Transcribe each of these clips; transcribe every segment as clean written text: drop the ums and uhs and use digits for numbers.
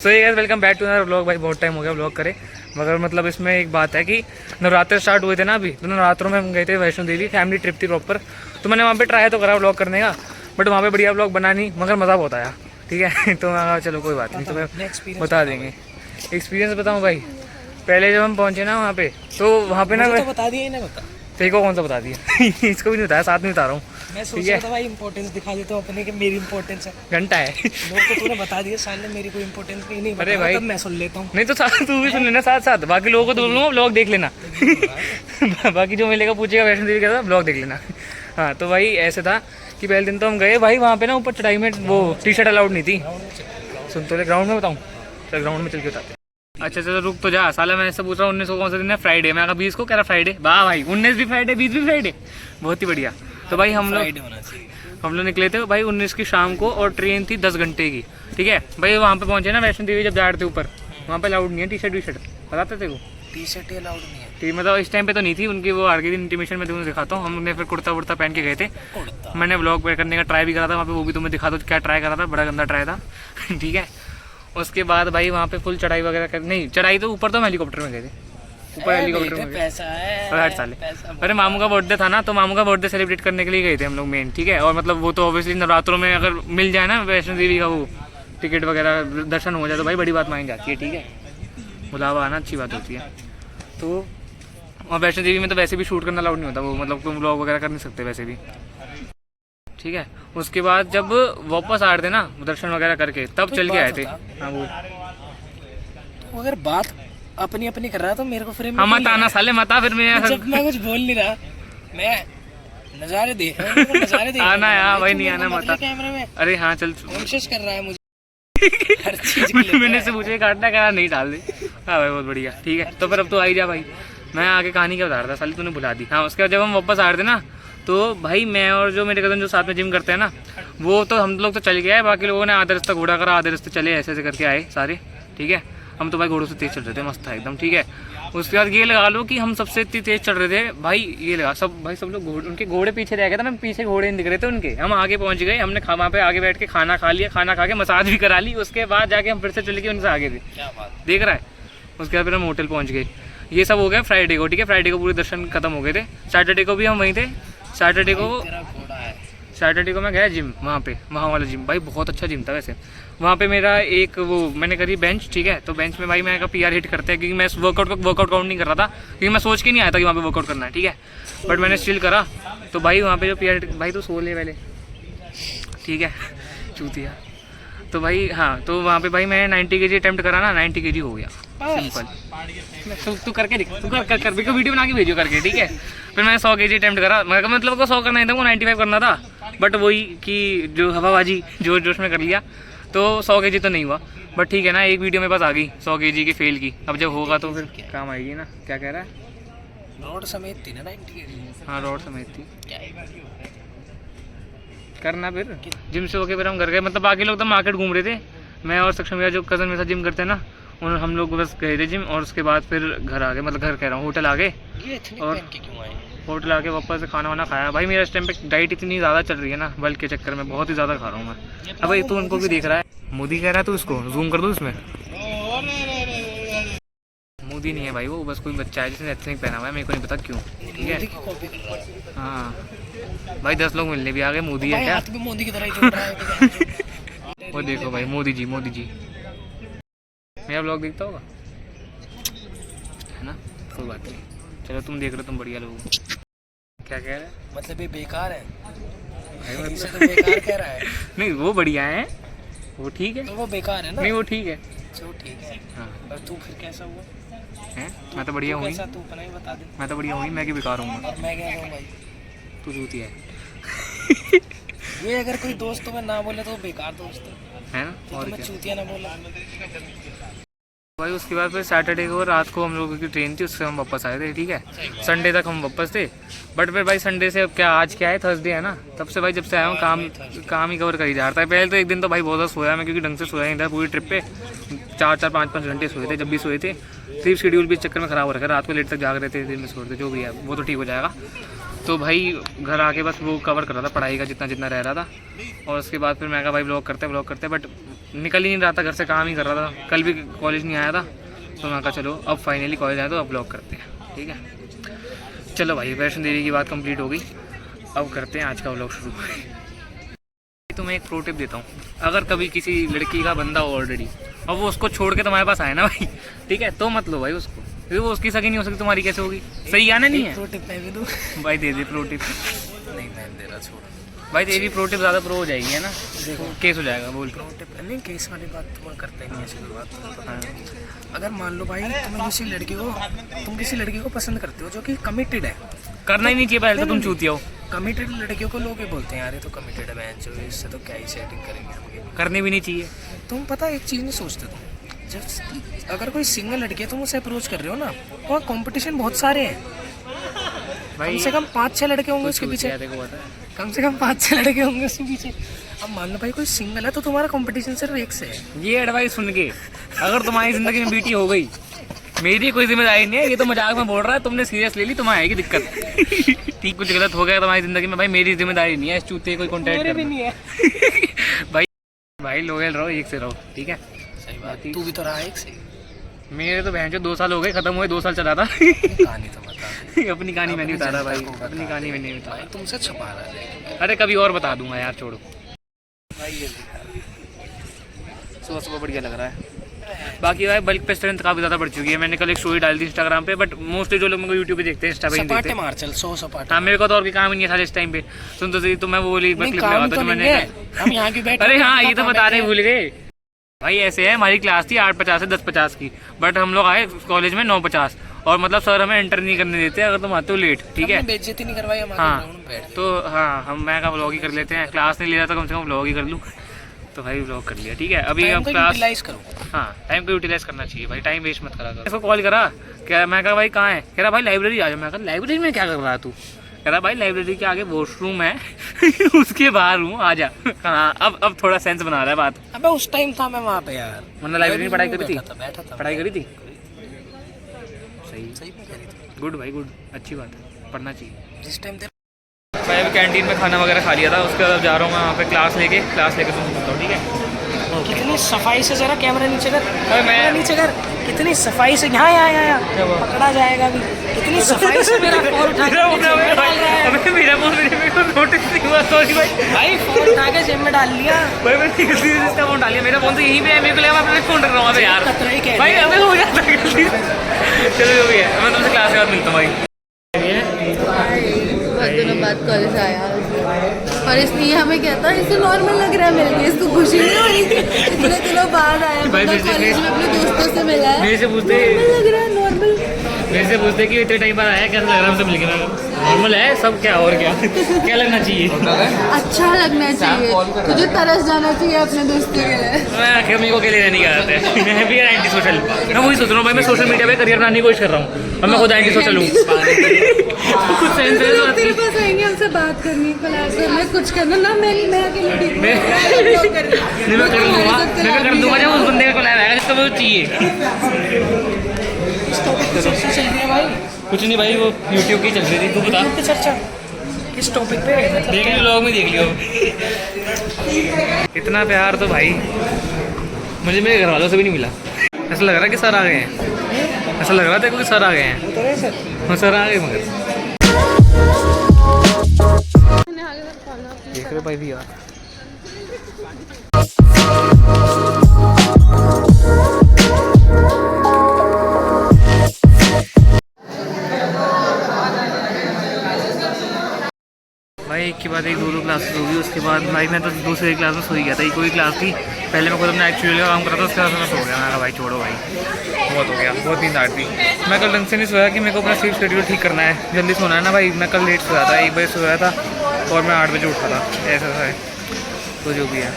सो ये guys welcome back to another vlog. भाई बहुत टाइम हो गया व्लॉग करे, मगर मतलब इसमें एक बात है कि नवरात्र स्टार्ट हुए थे ना अभी, तो नवरात्रों में हम गए थे वैष्णो देवी, फैमिली ट्रिप थी प्रॉपर। तो मैंने वहाँ पे ट्राई तो करा व्लॉग करने का, बट वहाँ पे बढ़िया व्लॉग बना नहीं, मगर मज़ा बहुत आया। ठीक है तो मैं चलो कोई बात नहीं, तो मैं बता देंगे एक्सपीरियंस बताऊँ भाई। पहले जब हम पहुँचे ना वहाँ पे, तो वहाँ पे ना बता दिया ना, बता तेरे को कौन सा बता दिया इसको भी नहीं बताया, साथ में बता रहा हूँ। मैं सोच रहा था भाई इंपॉर्टेंस दिखा देता हूँ अपने, कि मेरी इंपॉर्टेंस है। घंटा है लोग तो तूने बता दिया, सामने मेरी कोई इंपॉर्टेंस नहीं। अरे भाई मैं सुन लेता हूँ। नहीं तो तू भी सुन लेना साथ साथ, बाकी लोगों को बोलूँगा ब्लॉग देख लेना बाकी जो मिलेगा पूछेगा वैष्णो देवी का ब्लॉग देख लेना। हाँ तो भाई ऐसे था कि पहले दिन तो हम गए भाई, वहाँ पे ना ऊपर चढ़ाई में वो टी शर्ट अलाउड नहीं थी। सुन तो ले, ग्राउंड में बताऊँ, चल ग्राउंड में चल के बताते। अच्छा चलो रुक तो जा साला, मैं ऐसे पूछ रहा हूँ 19 को कौन सा दिन है? फ्राइडे। मैं कहा 20 को, कह रहा फ्राइडे। वाह भाई 19 भी फ्राइडे, 20 भी फ्राइडे, बहुत ही बढ़िया। तो भाई हम लोग निकले थे भाई 19 की शाम को, और ट्रेन थी 10 घंटे की। ठीक है भाई वहाँ पे पहुँचे ना वैष्णो देवी, जब जा रहे थे ऊपर, वहाँ पे अलाउड नहीं है टी शर्ट वी शर्ट, बताते थे वो टी शर्ट अलाउड नहीं है। ठीक मतलब इस टाइम पे तो नहीं थी उनकी, वो आगे दिन इंटीमेशन में तुम्हें दिखाता हूँ। हमने फिर कुर्ता वुर्ता पहन के गए थे। मैंने व्लॉग करने का ट्राई भी करा था वहाँ पे, वो भी तुम्हें दिखा दो क्या ट्राई करा था, बड़ा गंदा ट्राई था ठीक है। उसके बाद भाई वहाँ पे फुल चढ़ाई वगैरह कर, नहीं चढ़ाई तो ऊपर तो हम हेलीकॉप्टर में गए थे, ऊपर हेलीकॉप्टर में पैसा है साले। अरे मामू का बर्थडे था ना, तो मामू का बर्थडे सेलिब्रेट करने के लिए गए थे हम लोग मेन। ठीक है, और मतलब वो तो ऑब्वियसली नवरात्रों में अगर मिल जाए ना वैष्णो देवी का वो टिकट वगैरह, दर्शन हो जाए तो भाई बड़ी बात मानी जाती है। ठीक है, बुलावा आना अच्छी बात होती है। तो और वैष्णो देवी में तो वैसे भी शूट करना अलाउड नहीं होता, वो मतलब तुम व्लॉग वगैरह कर नहीं सकते वैसे भी। ठीक है, उसके बाद जब वापस आ रहे थे ना दर्शन वगैरह करके, तब चल के आए थे। हाँ वो तो अगर बात अपनी अपनी कर रहा तो मेरे को फ्रेम हाँ मत आना साले, मत आ फिर जब मैं कुछ बोल नहीं रहा, मैं नजारे देख रहा हूँ, नजारे देख आना यार भाई, नहीं आना मत। कैमरे में अरे हाँ चल कोशिश कर रहा है मुझे हर चीज के लिए। मैंने से पूछे काटना कहा नहीं डाल दे। हाँ भाई बहुत बढ़िया। ठीक है तो फिर अब तो आई जा भाई, मैं आगे कहानी क्या बता रहा था साली, तूने बुला दी। हाँ उसके बाद जब हम वापस आ रहे थे ना, तो भाई मैं और जो मेरे कज़न जो साथ में जिम करते हैं ना, वो तो हम लोग तो चल गए, बाकी लोगों ने आधे रास्ते घोड़ा करा, आधे रास्ते चले, ऐसे ऐसे करके आए सारे। ठीक है, हम तो भाई घोड़ों से तेज़ चल रहे थे, मस्त था एकदम। ठीक है, उसके बाद ये लगा लो कि हम सबसे इतनी तेज़ चल रहे थे भाई, ये लगा सब भाई सब लोग उनके घोड़े पीछे रह गए थे ना, पीछे घोड़े नहीं दिख रहे थे उनके। हम आगे पहुँच गए, हमने वहाँ पे आगे बैठ के खाना खा लिया, खाना खा के मसाज भी करा ली, उसके बाद जाके हम फिर से चले गए उनसे आगे थे, देख रहा है। उसके बाद फिर हम होटल पहुँच गए। ये सब हो गया फ्राइडे को। ठीक है, फ्राइडे को पूरे दर्शन खत्म हो गए थे। सैटरडे को भी हम वहीं थे। सैटरडे को मैं गया जिम, वहाँ वाला जिम भाई बहुत अच्छा जिम था वैसे। वहाँ पे मेरा एक वो मैंने करी बेंच। ठीक है, तो बेंच में भाई मैं का PR हिट करते हैं, क्योंकि मैं वर्कआउट काउंट नहीं कर रहा था, क्योंकि मैं सोच के नहीं आया था कि वहाँ पे वर्कआउट करना है। ठीक है, बट मैंने स्टिल करा। तो भाई वहाँ पे जो PR हिट, भाई तो सो ले पहले। ठीक है चूतिया। तो भाई हाँ, तो वहाँ पे भाई मैंने 90 kg अटेम्प्ट करा ना, 90 kg हो गया सिंपल। तू करके दिख, तू कर कर वीडियो बना के भेजो करके। ठीक है, फिर मैंने 100 kg अटेम्प्ट करा, मतलब को 100 करना नहीं था, वो 95 करना था, बट वही कि जो हवाबाजी जोश जोश में कर लिया, तो 100 kg तो नहीं हुआ। बट ठीक है ना, एक वीडियो मेरे पास आ गई 100 kg की फेल की, अब जब होगा तो फिर काम आएगी ना। क्या कह रहा है? रोड समेत थी ना 90 kg। हाँ रोड समेत थी, करना फिर जिम से होके फिर हम घर गए। मतलब बाकी लोग तो मार्केट घूम रहे थे, मैं और सक्षम भैया जो कज़न मेरे साथ जिम करते हैं ना, उन हम लोग बस गए थे जिम, और उसके बाद फिर घर आ गए, मतलब घर कह रहा हूँ होटल आ गए। और होटल आके वापस से खाना वाना खाया। भाई मेरा इस टाइम पे डाइट इतनी ज़्यादा चल रही है ना, बल्क के चक्कर में बहुत ही ज़्यादा खा रहा हूँ मैं। अब भाई तू उनको भी देख रहा है, मोदी कह रहा है, तो उसको जूम कर दो इसमें। मोदी नहीं है भाई वो, बस कोई बच्चा है जिसने एथनिक पहना हुआ है, मेरे को नहीं पता क्यों। ठीक है हाँ भाई 10 लोग मिलने भी आ गए, मोदी है क्या? मोदी की तरह वो देखो भाई मोदी जी मेरा ब्लॉग देखता होगा है ना, कोई बात नहीं। चलो तुम देख रहे हो, तुम बढ़िया लोग। क्या कह रहे हैं? मतलब ये बेकार है भाई मतलब तो बेकार कह रहा है। नहीं वो बढ़िया है, वो ठीक है। तो वो बेकार है ना? नहीं वो ठीक है। चलो ठीक है। हाँ और तू फिर कैसा हुआ है? मैं तो बढ़िया हूँ, कैसा? तू अपना ही बता दे। मैं तो बढ़िया हूँ, मैं कि बेकार हूँ। और मैं कह रहा हूँ भाई तू जूती है ये अगर कोई दोस्त तुम्हें ना बोले तो वो बेकार दोस्त है ना। तो और तुम्हें क्या चूतिया ना बोला। भाई उसके बाद फिर सैटरडे को रात को हम लोगों की ट्रेन थी, उससे हम वापस आए थे। ठीक है, संडे तक हम वापस थे, बट फिर भाई संडे से अब क्या, आज क्या है थर्सडे है ना, तब से भाई जब से आया हूँ काम ही कवर कर ही जा रहा है। पहले तो एक दिन तो भाई बहुत ज़्यादा सोया मैं, क्योंकि ढंग से सोया नहीं था पूरी ट्रिप पे, 4-4 5-5 घंटे सोए थे जब भी सोए थे। स्लीप शेड्यूल भी इस चक्कर में ख़राब हो रखा है, रात को लेट तक जाग रहे थे, दिन में सो रहे थे, जो भी है वो तो ठीक हो जाएगा। तो भाई घर आके बस वो कवर कर रहा था पढ़ाई का जितना जितना रह रहा था, और उसके बाद फिर मैं कहा भाई ब्लॉग करते बट निकल ही नहीं रहा था घर से, काम ही कर रहा था। कल भी कॉलेज नहीं आया था, तो मैं कहा चलो अब फाइनली कॉलेज आया तो अब ब्लॉग करते हैं, ठीक है। चलो भाई, वैष्णो देवी की बात कंप्लीट हो गई, अब करते हैं आज का ब्लॉग शुरू। तो मैं एक प्रो टिप देता हूँ, अगर कभी किसी लड़की का बंदा हो ऑलरेडी और वो उसको छोड़ के तुम्हारे पास आए ना भाई, ठीक है, तो मत लो भाई उसको, क्योंकि वो उसकी सगी नहीं हो सकती, तुम्हारी कैसे होगी? सही आना नहीं है? प्रो टिप मैं भी दूं? भाई दे दे प्रो टिप। नहीं मैं दे रहा, छोड़ भाई तेरी प्रो टिप ज़्यादा प्रो हो जाएगी, है ना? देखो केस हो जाएगा, बोल। प्रो टिप नहीं, केस वाली बात तुम करते नहीं ऐसी कोई बात। अगर मान लो भाई तुम किसी लड़की को पसंद करते हो जो कि कमिटेड है, करना ही नहीं चाहिए पहले तो, तुम चूतिया हो। कमिटेड लड़कियों को लोग ये बोलते हैं यार ये तो कमिटेड है बहन, जो इससे तो क्या ही सेटिंग करेंगे हम, ये करनी भी नहीं चाहिए। तुम पता एक चीज़ नहीं सोचते तुम, जब अगर कोई सिंगल लड़की है तुम उसे अप्रोच कर रहे हो ना, वहाँ कंपटीशन बहुत सारे हैं, भाई कम से कम 5-6 लड़के होंगे उसके पीछे, देखो पता है, कम से कम 5-6 लड़के होंगे उसके पीछे। अब मान लो भाई कोई सिंगल है तो तुम्हारा कंपटीशन सिर्फ एक से है। ये एडवाइस सुन के अगर तुम्हारी जिंदगी में बीटी हो गई, मेरी कोई जिम्मेदारी नहीं है, ये तो मजाक में बोल रहा है, तुमने सीरियस ले ली, तुम्हें आएगी दिक्कत। ठीक, कुछ गलत हो गया तुम्हारी जिंदगी में, भाई मेरी जिम्मेदारी नहीं है इस चूते कोई कॉन्टैक्ट भी नहीं है। भाई लोयल रहो, एक से रहो, ठीक है? सही बात, तू भी तो रहा एक से। मेरे तो बहन जो 2 साल हो गए, खत्म हुए 2 साल चला था। कहानी तो बता। अपनी कहानी मैं नहीं बता रहा भाई, अपनी कहानी मैं नहीं बता भाई तुमसे छुपा रहा है। अरे कभी और बता दूंगा यार, छोड़ो। सुबह सुबह बढ़िया लग रहा है। बाकी भाई बल्क पे स्ट्रेंथ काफ़ी ज़्यादा बढ़ चुकी है। मैंने कल एक स्टोरी डाली थी इंस्टाग्राम पे, बट मोस्टली जो लोग मेरे को यूट्यूब पे देखते हैं, इंस्टा पे नहीं देखते। मार चल 100 सपाटे। हाँ, मेरे को तो और भी काम ही नहीं है साले इस टाइम पे। सुन तो सही, तो मैं वो बोली मैं क्लिप लगा, तो मैंने हम यहाँ क्यों बैठे? अरे हाँ, ये तो बताने भूल गए भाई। ऐसे है, हमारी क्लास थी 8:50 से 10:50 की, बट हम लोग आए कॉलेज में 9:50, और मतलब सर हमें एंटर नहीं करने देते अगर तुम आते हो लेट, ठीक है? बेइज्जती नहीं करवाई हमारे। हाँ, तो हाँ, मैं का व्लॉग ही कर लेते हैं, क्लास नहीं ले रहा था, कम से कम व्लॉग ही कर लूँ। तो भाई व्लॉग कर लिया, ठीक है? अभी हम क्लास करो। हाँ, टाइम को यूटिलाइज करना चाहिए भाई, टाइम वेस्ट मत करा कर। इसको कॉल करा, क्या मैं कहा भाई कहाँ है? कह रहा भाई लाइब्रेरी आ जाओ। मैं कहा लाइब्रेरी में क्या कर रहा है तू? कह रहा भाई लाइब्रेरी के आगे वॉशरूम है, उसके बाहर हूँ, आ जा। हाँ, अब थोड़ा सेंस बना रहा है बात। अबे उस टाइम था मैं वहाँ पे यार, मतलब लाइब्रेरी में पढ़ाई करी थी? बैठा था। पढ़ाई करी थी? सही, सही में करी थी। गुड भाई, गुड, अच्छी बात है, पढ़ना चाहिए। जिस टाइम मैं अभी कैंटीन में खाना वगैरह खा लिया था, उसके बाद जा रहा हूँ मैं वहाँ पे क्लास लेके तुम सुनता हूँ, ठीक है? कितनी सफाई से, जरा कैमरा नीचे कर, अरे मैं नीचे कर, कितनी सफाई से यहाँ पकड़ा जाएगा अभी, कितनी सफाई से मेरा फोन उठा के मेरा फोन मेरे को नोटिस नहीं हुआ, सॉरी भाई फोन उठा के जेब में डाल लिया भाई। मैंने गलती से इसका फोन डाल लिया, मेरा फोन तो यहीं पे है, मेरे को लगा मैं फोन रख रहा हूँ यार खतरा ही कह भाई, हमें हो जाता है गलती से। चलो जो भी है, मैं तुमसे क्लास के बाद मिलता हूँ भाई। बहुत दिनों बाद कॉलेज आया और इसलिए हमें कहता है इसे नॉर्मल लग रहा है मिलके, इसको खुशी नहीं हो रही थी, इतने दिनों बाद आया कॉलेज में अपने दोस्तों से मिला है, मेरे से पूछते लग रहा है नॉर्मल, मेरे से पूछते कि इतने टाइम बाद आया कैसा लग रहा है हमसे मिलके? नॉर्मल है सब, क्या और क्या क्या लगना चाहिए? अच्छा लगना चाहिए, तुझे तरस जाना चाहिए अपने दोस्ती के लिए। मैं आखिर मेरे को अकेले रहने का आदत है, मैं भी एंटी सोशल, मैं वही सोच रहा हूँ भाई, मैं सोशल मीडिया पे करियर बनाने की कोशिश कर रहा हूँ, और मैं खुद एंटी सोशल हूँ। कुछ सेंस है तेरे पास आएंगे हमसे बात करनी, क्लास में कुछ करना ना, मैं अकेले ठीक हूँ, मैं कर दूंगा जब उस बंदे को लाया आएगा जिसको वो चाहिए। चल रही है भाई? कुछ नहीं भाई, वो यूट्यूब की चल रही थी, तू बता। चर्चा किस टॉपिक पे? देख लियो, लोग में देख लियो। इतना प्यार तो भाई मुझे मेरे घर वालों से भी नहीं मिला। ऐसा लग रहा है कि सर आ गए हैं, ऐसा लग रहा था कि सर आ गए हैं। हाँ सर आ गए, मगर देख रहे भाई भी यार। भाई एक के बाद एक 2 क्लासेस होगी, उसके बाद भाई मैं तो दूसरी क्लास में सो ही गया था। कोई क्लास थी पहले मैं खुद अपना एक्चुअली काम कर रहा था, उसके बाद मैं सो गया। मैं कहा भाई छोड़ो भाई, बहुत हो गया, बहुत नींद आ रही थी। मैं कल ढंग से नहीं सोया कि मेरे को अपना स्लीप शेड्यूल ठीक करना है, जल्दी सोना है ना भाई। मैं कल लेट सोया था, 1 बजे सोया था और मैं 8 बजे उठा था, ऐसा है तो जो भी है।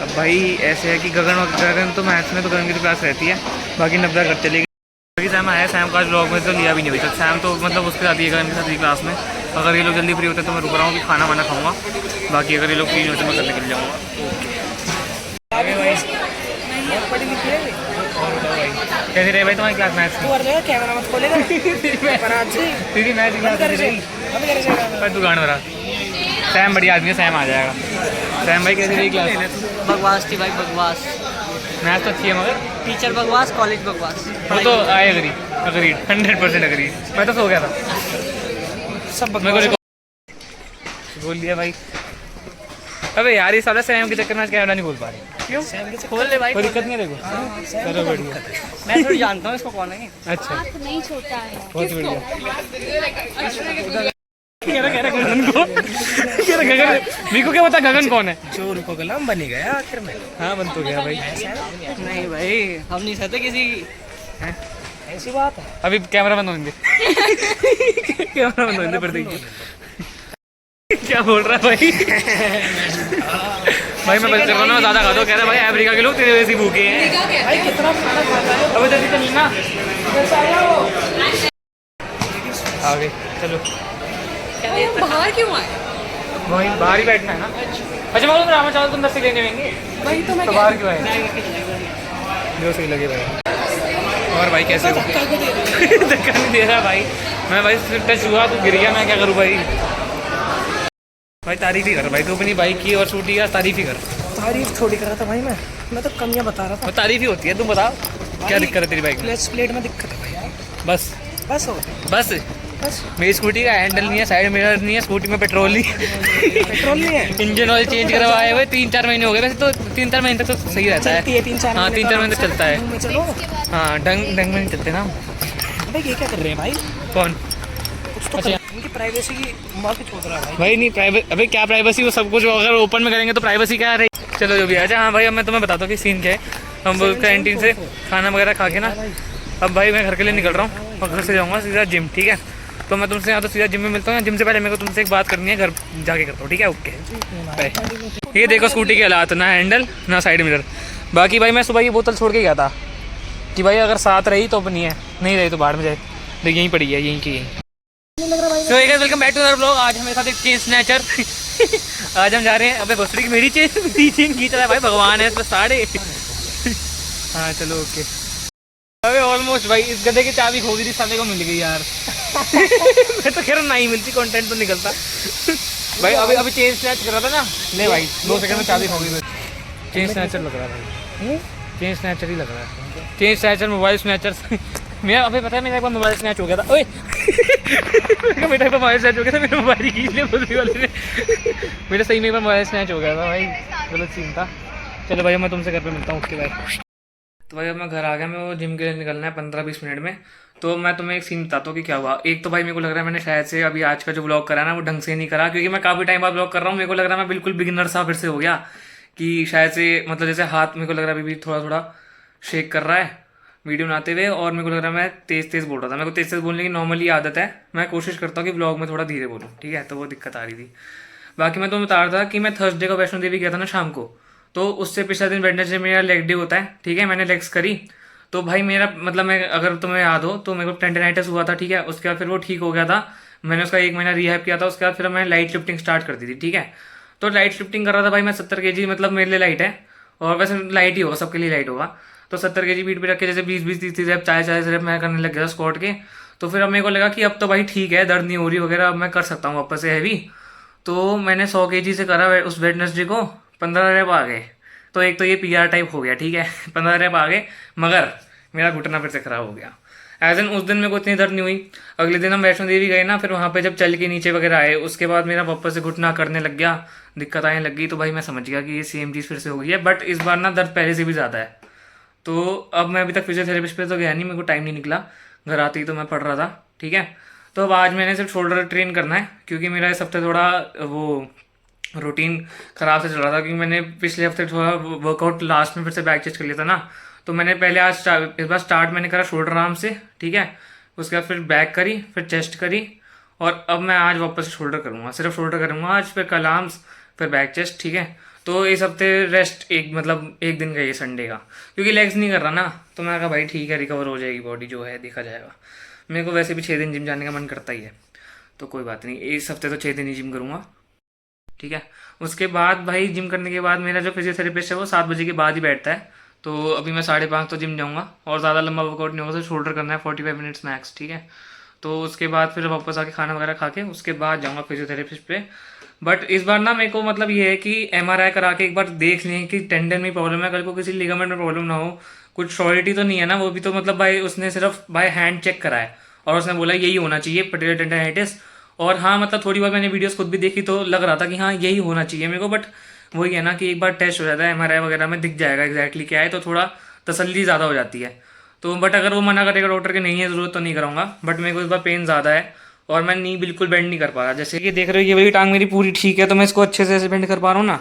अब भाई ऐसे है कि गगन तो मैथ्स में तो गगन की तो क्लास रहती है, बाकी नब्जा घर चलेगी। बाकी सैम आया, सैम का ब्लॉग में तो लिया भी नहीं अभी तक। सैम तो मतलब उसके साथ ही गगन के साथ ही क्लास में। अगर ये लोग जल्दी फ्री होते हैं तो मैं रुक रहा हूँ कि खाना वाना खाऊंगा, बाकी अगर ये लोग फ्री होते तो मैं कल निकल जाऊँगा। कैसे रहे भाई तुम्हारी क्लास मैथ्स की? कैमरा मत खोलेगा तेरी मैथ्स की क्लास पर तू गान भरा। सैम बढ़िया आदमी है, सैम आ जाएगा। सैम भाई कैसी रही क्लास? बकवास थी भाई, बकवास। मैथ तो अच्छी है मगर टीचर बकवास, कॉलेज बकवास। वो तो आई अग्री, अग्रीड 100% अग्री। मैं तो सो गया था, सब मेरे को बोल दिया भाई। अबे यार ये साला सैम के चक्कर में आज कैमरा नहीं बोल पा रहे। क्यों? खोल ले भाई। कोई दिक्कत नहीं है देखो। चलो बढ़िया। मैं थोड़ी जानता हूँ इसको कौन है। अच्छा हाथ नहीं छोटा है। बहुत बढ़िया। कह रहा गगन को, कह रहा गगन। मीको क्या पता गगन कौन है? चोर को गुलाम बनी गया आखिर में। हाँ बन तो गया भाई। नहीं भाई, हम नहीं सहते किसी की। ऐसी बात है। अभी कैमरा बंद होने दे। कैमरा बंद होने दे प्रतीक। क्या बोल रहा है भाई? भाई मैं बच्चे को ज़्यादा खा दो, कह रहा भाई अफ्रीका के लोग तेरे वैसे भूखे हैं। भाई कितना खाना खाता है? अब जल्दी चल ना। आ गए चलो। बाहर क्यों आए? वहीं बाहर ही बैठना है ना। अच्छा मैं रामा चावल तुम 10 से लेने आएंगे वही तो मैं तो बाहर क्यों आए? जो सही लगे भाई। और भाई कैसे हो? धक्का नहीं दे रहा भाई। मैं भाई सिर्फ टच हुआ तो गिर गया, मैं क्या करूँ भाई? भाई तारीफ ही कर भाई, तू अपनी बाइक की और शूटी का तारीफ ही कर। तारीफ थोड़ी कर रहा था भाई, मैं तो कमियां बता रहा वो तारीफ ही होती है। तुम बताओ क्या दिक्कत है तेरी बाइक था। में? क्लच प्लेट में दिक्कत है भाई। बस बस हो बस बस मेरी स्कूटी का हैंडल नहीं है, साइड मिरर नहीं है, स्कूटी में पेट्रोल नहीं, पेट्रोल नहीं है। इंजन ऑयल चेंज करवाए हुए 3-4 महीने हो गए। वैसे तो 3-4 महीने तक तो सही रहता चलती है है। 3-4 हाँ 3-4 महीने तक चलता है। में चलो हाँ ढंग ढंग में नहीं चलते ना। भाई, ये क्या कर रहे हैं भाई? कौन? कुछ तो अच्छा। कर, इनकी प्राइवेसी की माँ की छोड़ रहा है भाई। भाई नहीं प्राइवेट, अबे क्या प्राइवेसी? वो सब कुछ अगर ओपन में करेंगे तो प्राइवेसी क्या रही? चलो जो भी। अच्छा हाँ भाई, अब मैं तुम्हें बताता हूँ कि सीन क्या है। हम कैंटीन से खाना वगैरह खा के ना, अब भाई मैं घर के लिए निकल रहा हूँ और घर से जाऊँगा सीधा जिम। ठीक है, तो मैं तुमसे यहाँ तो सीधा जिम में मिलता हूँ। जिम से पहले मेरे को तुमसे एक बात करनी है, घर जाके करता हूँ। ठीक है, ओके बाय। ये देखो स्कूटी के हालात, ना हैंडल ना साइड मिरर। बाकी भाई मैं सुबह ये बोतल छोड़ के गया था कि भाई अगर साथ रही तो अपनी है, नहीं रही तो बाहर में जाए। देखिए यहीं पड़ी है, यहीं की यहीं। तो welcome back to our blog. आज हमारे साथ एक चेन स्नैचर। आज हम जा रहे हैं। अबे भोसड़ी की मेरी चेन खींच रहा है भाई, भगवान है इसमें साढ़े। हाँ चलो ओके। अबे ऑलमोस्ट भाई इस गधे की चाबी खो गई थी, साले को मिल गई यार। मैं तो खैर नहीं मिलती, कंटेंट तो निकलता भाई। अभी चेन स्नैच कर रहा था ना, ले भाई 2 सेकंड में चाबी खो गई। चेन स्नैचर लग रहा है, चेन स्नैचर ही लग रहा है। Chain snatcher, mobile snatcher. मेरा अभी पता है मेरा एक बार मोबाइल स्नैच हो गया था। ओए मेरा एक बार मोबाइल स्नैच हो गया था, मेरा मोबाइल ही खींच लिया भोसड़ी वाले ने। मेरा सही में एक बार मोबाइल स्नैच हो गया था भाई, गलत सीन था। चलो भाई मैं तुमसे घर पे मिलता हूँ। ओके भाई। तो भाई अब मैं घर आ गया। मैं वो जिम के लिए निकलना है 15-20 मिनट में। तो मैं तुम्हें एक सीन बताता हूँ कि क्या हुआ। एक तो भाई मेरे को लग रहा है मैंने शायद से अभी आज का जो ब्लॉग करा ना वो ढंग से नहीं करा, क्योंकि मैं काफ़ी टाइम बाद ब्लॉग कर रहा हूँ। मेरे को लग रहा है मैं बिल्कुल बिगिनर सा फिर से हो गया कि शायद से मतलब जैसे हाथ मेरे को लग रहा है अभी भी थोड़ा थोड़ा शेक कर रहा है वीडियो बनाते हुए, और मेरे को लग रहा है मैं तेज़ बोल रहा था। मेरे को तेज़ बोलने की नॉर्मली आदत है, मैं कोशिश करता हूँ कि ब्लॉग में थोड़ा धीरे बोलूँ। ठीक है, तो वो दिक्कत आ रही थी। बाकी मैं तुम्हें बता रहा था कि मैं थर्सडे को वैष्णो देवी गया था ना शाम को, तो उससे पिछले दिन वेडनेसडे मेरा लेग डे होता है। ठीक है, मैंने लेग्स करी तो भाई मेरा मतलब मैं अगर तुम्हें याद हो तो मेरे को टेंडनाइटिस हुआ था। ठीक है, उसके बाद फिर वो ठीक हो गया था। मैंने उसका 1 महीना रिहैब किया था। उसके बाद फिर मैंने लाइट लिफ्टिंग स्टार्ट कर दी थी। ठीक है, तो लाइट लिफ्टिंग कर रहा था भाई मैं 70 kg, मतलब मेरे लिए लाइट है और वैसे लाइट ही होगा, सबके लिए लाइट होगा। तो 70 kg पीठ पे रख के जैसे 20-20, 30-30 रैप, 40-40 रैप मैं करने लग गया था स्क्वाट के। तो फिर अब मेरे को लगा कि अब तो भाई ठीक है, दर्द नहीं हो रही वगैरह, अब मैं कर सकता हूँ वापस से हैवी। तो मैंने 100 kg से करा उस वेडनेसडे को, 15 रैप आ गए। तो एक तो ये PR टाइप हो गया। ठीक है 15 रैप आ गए, मगर मेरा घुटना फिर से खराब हो गया। एज एन उस दिन मेरे को इतनी दर्द नहीं हुई। अगले दिन हम वैष्णो देवी गए ना, फिर वहाँ पे जब चल के नीचे वगैरह आए, उसके बाद मेरा वापस से घुटना करने लग गया, दिक्कत आने लग गई। तो भाई मैं समझ गया कि ये सेम चीज़ फिर से हो गई है, बट इस बार ना दर्द पहले से भी ज़्यादा है। तो अब मैं अभी तक फिजियोथेरेपिस्ट पे तो गया नहीं, मेरे को टाइम नहीं निकला, घर आते ही तो मैं पढ़ रहा था। ठीक है, तो अब आज मैंने सिर्फ शोल्डर ट्रेन करना है, क्योंकि मेरा इस हफ्ते थोड़ा वो रूटीन ख़राब से चल रहा था, क्योंकि मैंने पिछले हफ्ते थोड़ा वर्कआउट लास्ट में फिर से बैक चेस्ट कर लिया था ना। तो मैंने पहले आज इस बार स्टार्ट मैंने करा शोल्डर आर्म से। ठीक है, उसके बाद फिर बैक करी, फिर चेस्ट करी, और अब मैं आज वापस शोल्डर करूँगा, सिर्फ शोल्डर करूँगा आज, फिर कल आर्म्स, फिर बैक चेस्ट। ठीक है, तो इस हफ्ते रेस्ट एक दिन का ये संडे का, क्योंकि लेग्स नहीं कर रहा ना। तो मैं कहा भाई ठीक है, रिकवर हो जाएगी बॉडी, जो है देखा जाएगा। मेरे को वैसे भी 6 दिन जिम जाने का मन करता ही है, तो कोई बात नहीं, इस हफ्ते तो 6 दिन ही जिम करूँगा। ठीक है, उसके बाद भाई जिम करने के बाद मेरा जो फिजियोथेरेपिस्ट है वो 7 बजे के बाद ही बैठता है। तो अभी मैं 5:30 तो जिम जाऊँगा, और ज़्यादा लंबा वर्कआउट नहीं होगा, तो शोल्डर करना है 45 मिनट्स मैक्स। ठीक है, तो उसके बाद फिर वापस आके खाना वगैरह खा के उसके बाद जाऊँगा फिजियोथेरेपिस्ट पे। बट इस बार ना मेरे को मतलब ये है कि MRI करा के एक बार देख लें कि टेंडन में प्रॉब्लम है, कल को किसी लिगामेंट में प्रॉब्लम ना हो, कुछ श्योरिटी तो नहीं है ना, वो भी तो मतलब भाई उसने सिर्फ बाय हैंड चेक करा है और उसने बोला यही होना चाहिए पटेलर टेंडनाइटिस। और हाँ मतलब थोड़ी बार मैंने वीडियोस खुद भी देखी तो लग रहा था कि हाँ यही होना चाहिए मेरे को, बट वही है ना कि एक बार टेस्ट हो जाता है MRI वगैरह में दिख जाएगा एग्जैक्टली क्या है, तो थोड़ा तसल्ली ज़्यादा हो जाती है। तो बट अगर वो मना करेगा डॉक्टर की नहीं है ज़रूरत तो नहीं कराऊंगा, बट मेरे को इस बार पेन ज़्यादा है और मैं नी बिल्कुल बेंड नहीं कर पा रहा। जैसे कि देख रहे हो ये वाली टांग मेरी पूरी ठीक है, तो मैं इसको अच्छे से ऐसे बेंड कर पा रहा हूँ ना,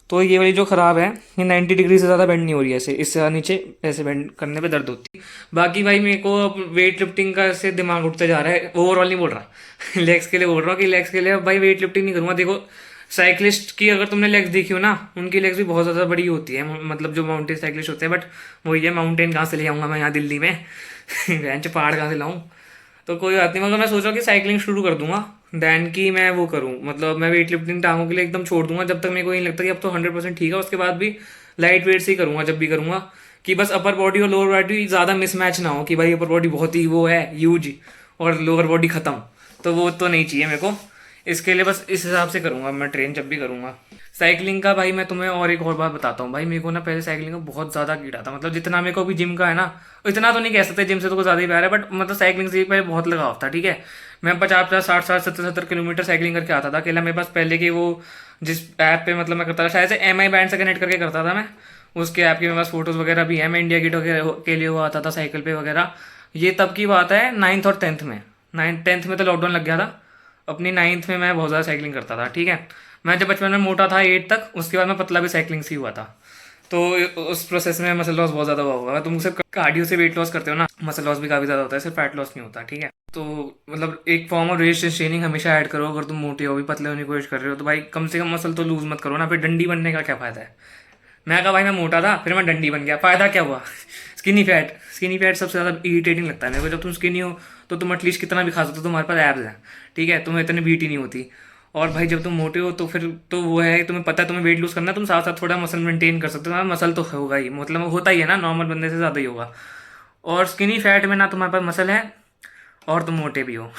तो ये वाली जो ख़राब है ये 90 डिग्री से ज़्यादा बेंड नहीं हो रही है, ऐसे इससे नीचे ऐसे बेंड करने पे दर्द होती है। बाकी भाई मेरे को अब वेट लिफ्टिंग का से दिमाग उठते जा रहा है, ओवरऑल नहीं बोल रहा लेग्स के लिए बोल रहा हूँ कि लेग्स के लिए अब भाई वेट लिफ्टिंग नहीं करूँगा। देखो साइकिलिस्ट की अगर तुमने लेग्स देखी हो ना, उनकी लेग्स भी बहुत ज़्यादा बड़ी होती है, मतलब जो माउंटेन साइकिलिस्ट होते हैं, बट वही है माउंटेन कहाँ से ले आऊँगा मैं यहाँ दिल्ली में बेंच पहाड़ कहाँ से लाऊँ, तो कोई बात नहीं। मगर मैं सोच रहा हूँ कि साइकिलिंग शुरू कर दूंगा दैन की मैं वो करूँ, मतलब मैं वेट लिफ्टिंग टांगों के लिए एकदम छोड़ दूंगा जब तक मेरे को नहीं लगता कि अब तो 100% ठीक है। उसके बाद भी लाइट वेट से ही करूँगा जब भी करूँगा, कि बस अपर बॉडी और लोअर बॉडी ज़्यादा मिसमैच ना हो कि भाई अपर बॉडी बहुत ही वो है ह्यूज और लोअर बॉडी ख़त्म, तो वो तो नहीं चाहिए मेरे को। इसके लिए बस इस हिसाब से करूँगा मैं ट्रेन जब भी करूँगा। साइकिलिंग का भाई मैं तुम्हें और एक और बात बताता हूँ भाई, मेरे को ना पहले साइकिलिंग का बहुत ज़्यादा कीड़ा था, मतलब जितना मेरे को अभी जिम का है ना, इतना तो नहीं कह सकते, जिम से तो कुछ ज़्यादा ही प्यार है, बट मतलब साइकिलिंग से पहले बहुत लगाव था। ठीक है, मैं 50-50 60-60 70-70 किलोमीटर साइकिलिंग करके आता था अकेला। मेरे पास पहले की वो जिस ऐप पे मतलब मैं करता था, शायद से MI बैंड से कनेक्ट करके करता था मैं, उसके ऐप की मेरे पास फोटोज़ वगैरह भी है। मैं इंडिया गेट के लिए वो आता था साइकिल पे वगैरह। ये तब की बात है 9th और 10th में, 10th में तो लॉकडाउन लग गया था, अपनी 9th में मैं बहुत ज़्यादा साइकिलिंग करता था। ठीक है, मैं जब बचपन में मोटा था 8 तक, उसके बाद मैं पतला भी साइकिलिंग से ही हुआ था, तो उस प्रोसेस में मसल लॉस बहुत ज़्यादा हुआ होगा। तुम सिर्फ कार्डियो से वेट लॉस करते हो ना, मसल लॉस भी काफ़ी ज़्यादा होता है, सिर्फ फैट लॉस नहीं होता। ठीक है, तो मतलब एक फॉर्म ऑफ रेजिस्टेंस ट्रेनिंग हमेशा ऐड करो। अगर तुम मोटे हो भी पतले होने की कोशिश कर रहे हो तो भाई कम से कम मसल तो लूज मत करो ना, फिर डंडी बनने का क्या फ़ायदा है। मैं कहा भाई मैं मोटा था फिर मैं डंडी बन गया, फ़ायदा क्या हुआ। स्किनी फैट सबसे ज़्यादा इरिटेटिंग लगता है मेरे को। जब तुम स्किनी हो तो तुम एटलीस्ट कितना भी खा सकते हो, तुम्हारे पास एब्स हैं, ठीक है, तुम्हें इतनी बीटी नहीं होती। और भाई जब तुम मोटे हो तो फिर तो वो है, तुम्हें पता है तुम्हें वेट लूज करना है, तुम साथ साथ थोड़ा मसल मेंटेन कर सकते हो, मसल तो होगा ही, मतलब होता ही है ना, नॉर्मल बंदे से ज़्यादा ही होगा। और स्किनी फैट में ना तुम्हारे पास मसल है और तुम मोटे भी हो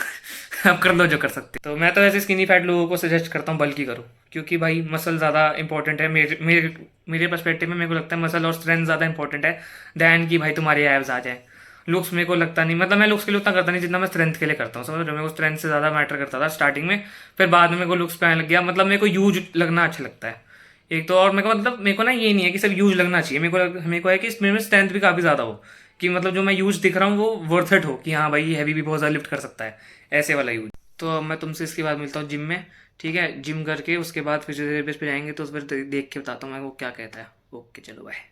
अब कर लो जो कर सकते। तो मैं तो ऐसे स्किनी फैट लोगों को सजेस्ट करता हूँ बल्कि करो, क्योंकि भाई मसल ज़्यादा इंपॉर्टेंट है मेरे पर्सपेक्टिव में। मेरे को लगता है मसल और स्ट्रेंथ ज़्यादा इंपॉर्टेंट है दैन कि भाई तुम्हारे एब्स आ जाए। लुक्स मेरे को लगता नहीं, मतलब मैं लुक्स के लिए उतना करता नहीं जितना मैं स्ट्रेंथ के लिए करता हूँ, समझ रहे हो। मेरे को स्ट्रेंथ से ज़्यादा मैटर करता था स्टार्टिंग में, फिर बाद में मेरे को लुक्स पे आने लग गया। मतलब मेरे को यूज लगना अच्छा लगता है एक तो, और मेरे को मतलब मेरे को ना ये नहीं है कि सिर्फ यूज लगना चाहिए, मेरे को है कि इसमें स्ट्रेंथ भी काफ़ी ज़्यादा हो, कि मतलब जो मैं यूज दिख रहा हूँ वो वर्थ इट हो, कि हाँ भाई ये हैवी भी बहुत ज़्यादा लिफ्ट कर सकता है, ऐसे वाला यूज। तो अब मैं तुमसे इसके बाद मिलता हूँ जिम में, ठीक है। जिम करके उसके बाद फिजियोथेरेपिस्ट पे जाएंगे, तो उस पर देख के बताता हूँ मैं वो क्या कहता है। ओके चलो bye.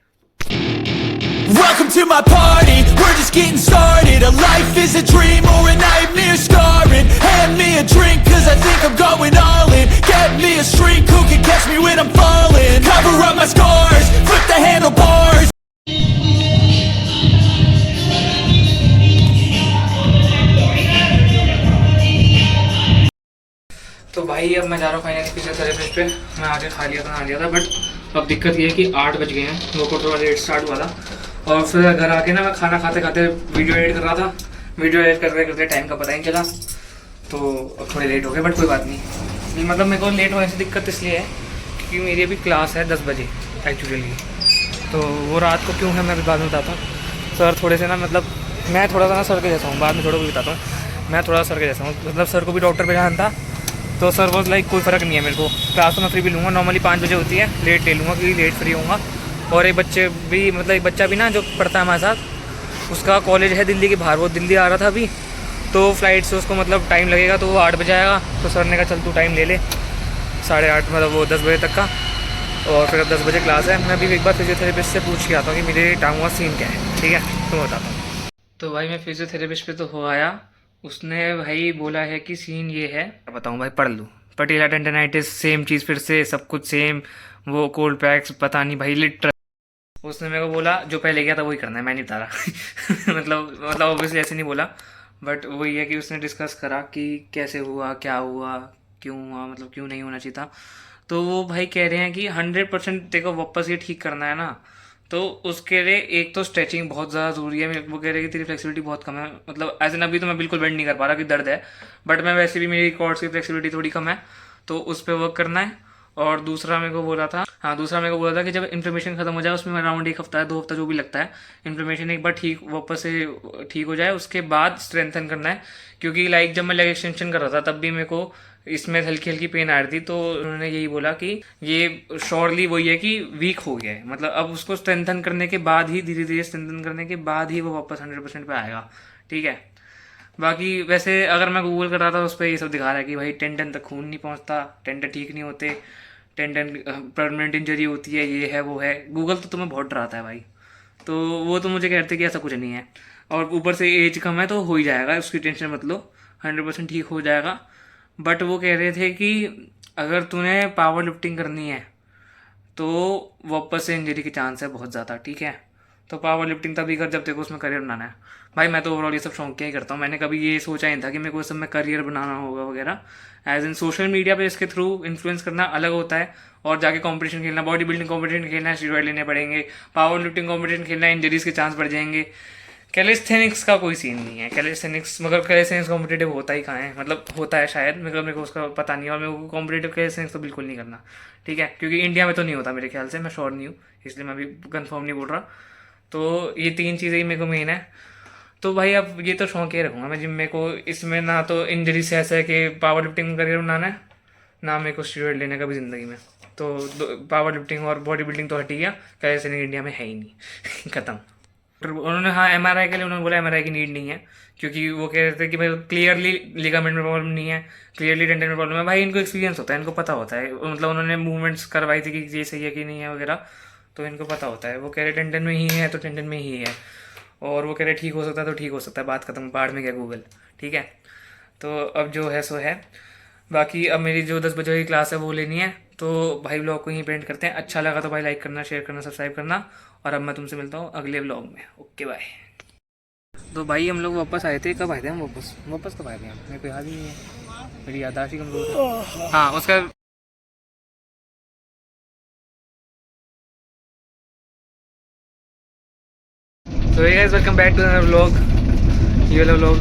Welcome to my party, we're just getting started. A life is a dream or a nightmare scarring. Hand me a drink cause I think I'm going all in. Get me a shrink who can catch me when I'm falling. Cover up my scars, flip the handlebars. तो भाई अब मैं जा रहा हूँ finally physiotherapist पे। मैं आगे खा लिया था बट अब दिक्कत ये है कि 8 बज गए हैं, वर्कआउट थोड़ा लेट स्टार्ट हुआ था, और फिर घर आके ना मैं खाना खाते खाते वीडियो एडिट कर रहा था। वीडियो एडिट करते करते टाइम का पता ही नहीं चला, तो अब थोड़े लेट हो गए, बट कोई बात नहीं। मतलब मेरे को लेट होने से दिक्कत इसलिए है क्योंकि मेरी अभी क्लास है 10 बजे एक्चुअली, तो वो रात को क्यों है मैं बाद में बताता हूँ। सर थोड़े से ना, मतलब मैं थोड़ा सा ना सर के जैसा हूँ, बाद में थोड़ा भी बताता हूँ। मैं थोड़ा सर के जैसा हूँ, मतलब सर को भी डॉक्टर पे जाना था, तो सर वॉज लाइक कोई फ़र्क नहीं है मेरे को, क्लास तो मैं फ्री भी लूँगा, नॉर्मली 5 बजे होती है, लेट ले लूँगा क्योंकि लेट फ्री होऊंगा। और एक बच्चा भी ना जो पढ़ता है हमारे साथ, उसका कॉलेज है दिल्ली के बाहर, वो दिल्ली आ रहा था अभी, तो फ्लाइट से उसको मतलब टाइम लगेगा, तो वो 8 बजे आएगा। तो सर ने कहा चल तू टाइम ले ले 8:30, मतलब वो 10 बजे तक का, और फिर अब 10 बजे क्लास है। मैं भी एक बार फिजियोथेरेपिस्ट से पूछ के आता हूँ कि मेरे टांगों का सीन क्या है, ठीक है, तो मैं बताता हूँ। तो भाई मैं फिजियोथेरेपिस्ट पे तो हो आया, उसने भाई बोला है कि सीन ये है, बताऊँ भाई पढ़ लूँ, पटेलर टेंडनाइटिस सेम चीज़, फिर से सब कुछ सेम, वो कोल्ड पैक्स पता नहीं भाई लिटर। उसने मेरे को बोला जो पहले किया था वही करना है, मैं नहीं बता रहा मतलब ऑब्वियसली ऐसे नहीं बोला, बट वही है कि उसने डिस्कस करा कि कैसे हुआ, क्या हुआ, क्यों हुआ, मतलब क्यों नहीं होना चाहिए था। तो वो भाई कह रहे हैं कि 100% देखो वापस ये ठीक करना है ना, तो उसके लिए एक तो स्ट्रेचिंग बहुत ज़्यादा ज़रूरी है। वो कह रहे हैं कि तेरी फ्लेक्सिबिलिटी बहुत कम है, मतलब एज एन अभी तो मैं बिल्कुल बेंड नहीं कर पा रहा कि दर्द है, बट मैं वैसे भी मेरी कॉर्ड्स की फ्लेक्सिबिलिटी थोड़ी कम है, तो उस पर वर्क करना है। और दूसरा मेरे को बोला था, हाँ दूसरा मेरे को बोला था कि जब इन्फ्लेमेशन खत्म हो जाए, उसमें अराउंड 1 हफ्ता है 2 हफ्ता जो भी लगता है, इन्फ्लेमेशन एक बार ठीक वापस से ठीक हो जाए, उसके बाद स्ट्रेंथन करना है। क्योंकि लाइक जब मैं लेग एक्सटेंशन कर रहा था तब भी मेरे को इसमें हल्की हल्की पेन आ रही थी, तो उन्होंने यही बोला कि ये श्योरली वही है कि वीक हो गया है, मतलब अब उसको स्ट्रेंथन करने के बाद ही, धीरे धीरे स्ट्रेंथन करने के बाद ही वो वापस 100% पे आएगा, ठीक है। बाकी वैसे अगर मैं गूगल कर रहा था उस पर ये सब दिखा रहा है कि भाई टेंडन तक खून नहीं पहुंचता, टेंडन ठीक नहीं होते, टेंडन परमानेंट इंजरी होती है, ये है वो है। गूगल तो तुम्हें बहुत डराता है भाई, तो वो तो मुझे कहते कि ऐसा कुछ नहीं है, और ऊपर से एज कम है तो हो ही जाएगा, उसकी टेंशन मत लो, 100% ठीक हो जाएगा। बट वो कह रहे थे कि अगर तूने पावर लिफ्टिंग करनी है तो वापस से इंजरी के चांस है बहुत ज़्यादा, ठीक है। तो पावर लिफ्टिंग तभी कर जब तेरे को उसमें करियर बनाना है। भाई मैं तो ओवरऑल ये सब शौक क्या ही करता हूँ, मैंने कभी ये सोचा ही था कि मेरे को इस सब में करियर बनाना होगा वगैरह। एज इन सोशल मीडिया पे इसके थ्रू इन्फ्लुएंस करना अलग होता है, और जाके कंपटीशन खेलना, बॉडी बिल्डिंग कंपटीशन खेलना है, स्टीरॉयड लेने पड़ेंगे, पावर लिफ्टिंग कंपटीशन खेलना है, इंजरीज के चांस बढ़ जाएंगे। कैलिस्थेनिक्स का कोई सीन नहीं है, कैलिस्थेनिक्स मगर कैलिस्थेनिक्स कॉम्पिटेटिव होता ही कहाँ है, मतलब होता है शायद, मेरे को उसका पता नहीं है, और मेरे को कॉम्पिटेटिव कैलिस्थेनिक्स तो बिल्कुल नहीं करना, ठीक है। क्योंकि इंडिया में तो नहीं होता मेरे ख्याल से, मैं श्योर नहीं हूँ, इसलिए मैं अभी कंफर्म नहीं बोल रहा। तो ये 3 चीज़ें ही मेरे को मेन है। तो भाई अब ये तो शौक ही रखूँगा मैं जिम, मेरे को इसमें ना तो इंजरी से ऐसा है कि पावर लिफ्टिंग में करियर बनाना है, ना मेरे को स्टीरॉयड लेने का भी ज़िंदगी में। तो पावर लिफ्टिंग और बॉडी बिल्डिंग तो हटी गया, कैलिस्थेनिक्स इंडिया में है ही नहीं खत्म। उन्होंने हाँ MRI के लिए उन्होंने बोला MRI की नीड नहीं है, क्योंकि वो कह रहे थे कि भाई क्लियरली लिगामेंट में प्रॉब्लम नहीं है, क्लियरली टेंडन में प्रॉब्लम है। भाई इनको एक्सपीरियंस होता है, इनको पता होता है, मतलब उन्होंने मूवमेंट्स करवाई थी कि ये सही है कि नहीं है वगैरह, तो इनको पता होता है। वो कह रहे टेंडन में ही है तो टेंडन में ही है, और वो कह रहे ठीक हो सकता है तो ठीक हो सकता है, बात खत्म, बाढ़ में गया गूगल, ठीक है। तो अब जो है सो है। बाकी अब मेरी जो 10 बजे की क्लास है वो लेनी है, तो भाई व्लॉग को यहीं पेंट करते हैं। अच्छा लगा तो भाई लाइक करना, शेयर करना, सब्सक्राइब करना, और अब मैं तुमसे मिलता हूँ अगले व्लॉग में। Okay bye. तो भाई हम लोग वापस आए थे, कब आए थे हम वापस कब आए थे हम, मेरे को याद ही नहीं है, मेरी याददाश्त ही कमजोर है। हाँ उसका तो hey guys, welcome back to another vlog, ये वाला vlog.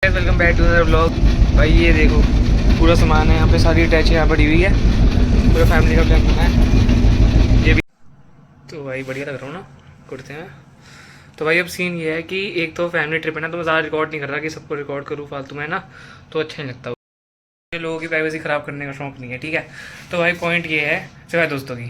Welcome back to another vlog. भाई ये देखो पूरा सामान है यहाँ पे, सारी अटैच यहाँ पड़ी हुई है, पूरा फैमिली का प्लान बना है ये भी। तो भाई बढ़िया लग रहा हूँ ना कुर्ते में। तो भाई अब सीन ये है कि एक तो फैमिली ट्रिप है ना, तो मैं ज़्यादा रिकॉर्ड नहीं कर रहा कि सबको रिकॉर्ड करूँ फालतू में ना, तो अच्छा नहीं लगता, लोगों की प्राइवेसी ख़राब करने का शौक नहीं है, ठीक है। तो भाई पॉइंट ये है सिवाय दोस्तों की,